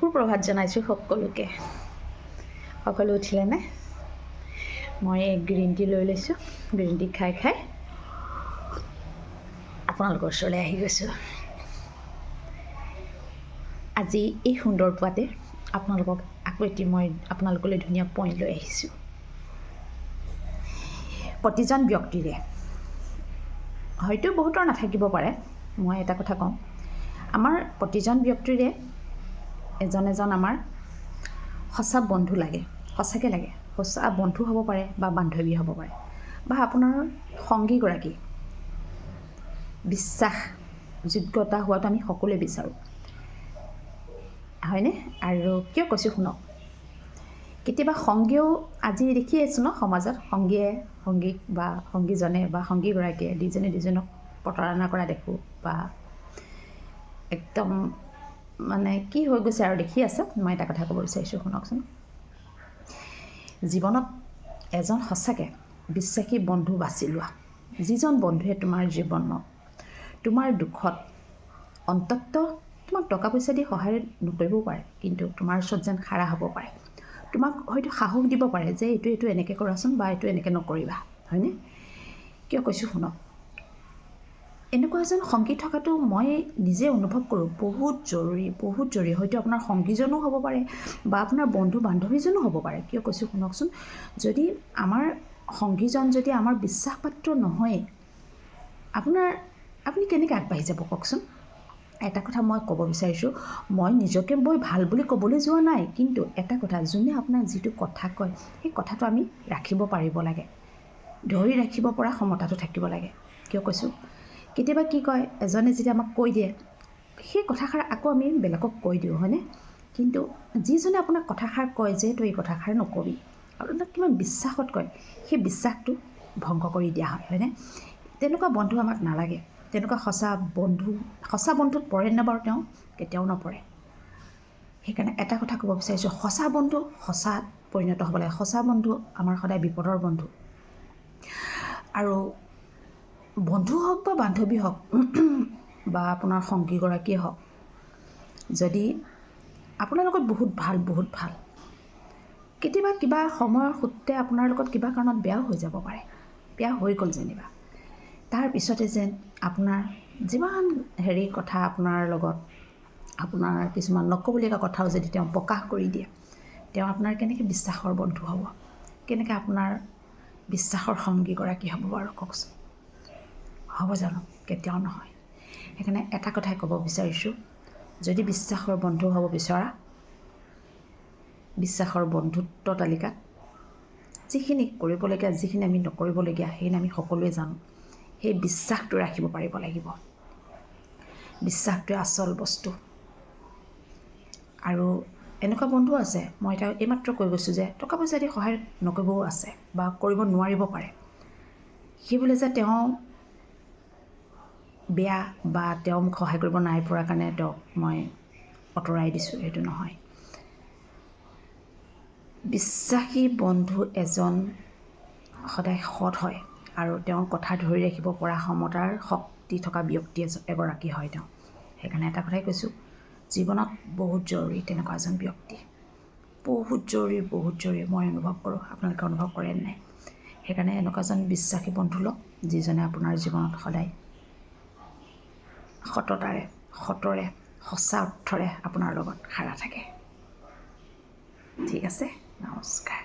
সুপ্ৰভাত জনাইছোঁ সকলোকে। সকলো উঠিলেনে? মই গ্ৰীণ টি লৈ লৈছোঁ। গ্ৰীণ টি খাই খাই আপোনালোকৰ ওচৰলৈ আহি গৈছোঁ। আজি এই সুন্দৰ পুৱাতে আপোনালোকক আকৌ এটি মই আপোনালোকলৈ ধুনীয়া পইণ্ট লৈ আহিছোঁ। প্ৰতিজন ব্যক্তিৰে হয়তো বহুতৰ নাথাকিব পাৰে, মই এটা কথা কওঁ, আমাৰ প্ৰতিজন ব্যক্তিৰে এজন এজন আমাৰ সঁচা বন্ধু লাগে, সঁচাকৈ লাগে। সঁচা বন্ধু হ'ব পাৰে বা বান্ধৱী হ'ব পাৰে বা আপোনাৰ সংগীগৰাকী বিশ্বাসযোগ্যতা হোৱাটো আমি সকলোৱে বিচাৰোঁ, হয়নে? আৰু কিয় কৈছোঁ শুনক, কেতিয়াবা সংগীয়েও আজি দেখি আছোঁ ন সমাজত, সংগীক বা সংগীজনে বা সংগীগৰাকীয়ে দুজনে দুজনক প্ৰতাৰণা কৰা দেখোঁ বা একদম মানে কি হৈ গৈছে আৰু দেখি আছে। মই এটা কথা ক'ব বিচাৰিছোঁ, শুনকচোন। জীৱনত এজন সঁচাকৈ বিশ্বাসী বন্ধু বাছি লোৱা, যিজন বন্ধুৱে তোমাৰ জীৱনত তোমাৰ দুখত অন্ততঃ তোমাক টকা পইচা দি সহায় নকৰিবও পাৰে, কিন্তু তোমাৰ ওচৰত যেন খাৰা হ'ব পাৰে, তোমাক হয়তো সাহস দিব পাৰে যে এইটো এনেকৈ কৰাচোন বা এইটো এনেকৈ নকৰিবা, হয়নে? কিয় কৈছোঁ শুনক, এনেকুৱা এজন সংগী থকাটো মই নিজে অনুভৱ কৰোঁ বহুত জৰুৰী। হয়তো আপোনাৰ সংগীজনো হ'ব পাৰে বা আপোনাৰ বন্ধু বান্ধৱীজনো হ'ব পাৰে। কিয় কৈছোঁ শুনকচোন, যদি আমাৰ সংগীজন যদি আমাৰ বিশ্বাসপাত্ৰ নহয়, আপুনি কেনেকৈ আগবাঢ়ি যাব কওকচোন? এটা কথা মই ক'ব বিচাৰিছোঁ, মই নিজকে বৰ ভাল বুলি ক'বলৈ যোৱা নাই, কিন্তু এটা কথা, যোনে আপোনাক যিটো কথা কয় সেই কথাটো আমি ৰাখিব পাৰিব লাগে, ধৰি ৰাখিব পৰা ক্ষমতাটো থাকিব লাগে। কিয় কৈছোঁ, কেতিয়াবা কি কয়, এজনে যেতিয়া আমাক কৈ দিয়ে সেই কথাষাৰ আকৌ আমি বেলেগক কৈ দিওঁ, হয়নে? কিন্তু যিজনে আপোনাক কথাষাৰ কয় যে তই এই কথাষাৰ নকবি, আপোনাক কিমান বিশ্বাসত কয়, সেই বিশ্বাসটো ভংগ কৰি দিয়া হয়, হয়নে? তেনেকুৱা বন্ধু আমাক নালাগে। তেনেকুৱা সঁচা বন্ধুত পৰেনে বাৰু? তেওঁ কেতিয়াও নপৰে। সেইকাৰণে এটা কথা ক'ব বিচাৰিছোঁ, সঁচা বন্ধু সঁচাত পৰিণত হ'ব লাগে। সঁচা বন্ধু আমাৰ সদায় বিপদৰ বন্ধু। আৰু বন্ধু হওক বা বান্ধৱী হওক বা আপোনাৰ সংগীগৰাকীয়ে হওক, যদি আপোনাৰ লগত বহুত ভাল, কেতিয়াবা কিবা সময়ৰ সূত্ৰে আপোনাৰ লগত কিবা কাৰণত বেয়াও হৈ যাব পাৰে, বেয়া হৈ গ'ল যেনিবা, তাৰ পিছতে যেন আপোনাৰ যিমান কথা আপোনাৰ লগত, আপোনাৰ কিছুমান নক'বলগীয়া কথাও যদি তেওঁ প্ৰকাশ কৰি দিয়ে, তেওঁ আপোনাৰ কেনেকৈ বিশ্বাসৰ বন্ধু হ'ব, কেনেকৈ আপোনাৰ বিশ্বাসৰ সংগীগৰাকী হ'ব বাৰু কওকচোন? হ'ব জানো? কেতিয়াও নহয়। সেইকাৰণে এটা কথাই ক'ব বিচাৰিছোঁ, যদি বিশ্বাসৰ বন্ধু হ'ব বিচৰা, বিশ্বাসৰ বন্ধুত্ব তালিকাত যিখিনি কৰিবলগীয়া, যিখিনি আমি নকৰিবলগীয়া, সেইখিনি আমি সকলোৱে জানো। সেই বিশ্বাসটো ৰাখিব পাৰিব লাগিব। বিশ্বাসটোৱে আচল বস্তু। আৰু এনেকুৱা বন্ধু আছে, মই এতিয়া এইমাত্ৰ কৈ গৈছোঁ যে টকা পইচা দি সহায় নকৰিবও আছে বা কৰিব নোৱাৰিব পাৰে। সেই বোলে যে তেওঁ বেয়া বা তেওঁ মোক সহায় কৰিব নাই পৰা কাৰণে তেওঁক মই আঁতৰাই দিছোঁ, সেইটো নহয়। বিশ্বাসী বন্ধু এজন সদায় সৎ হয় আৰু তেওঁৰ কথা ধৰি ৰাখিব পৰা ক্ষমতাৰ শক্তি থকা ব্যক্তি এগৰাকী হয় তেওঁ। সেইকাৰণে এটা কথাই কৈছোঁ, জীৱনত বহুত জৰুৰী তেনেকুৱা এজন ব্যক্তি, বহুত জৰুৰী মই অনুভৱ কৰোঁ। আপোনালোকে অনুভৱ কৰে নাই? সেইকাৰণে এনেকুৱা এজন বিশ্বাসী বন্ধু লওক, যিজনে আপোনাৰ জীৱনত সদায় সততাৰে, সঁচা অৰ্থৰে আপোনাৰ লগত খাৰা থাকে। ঠিক আছে, নমস্কাৰ।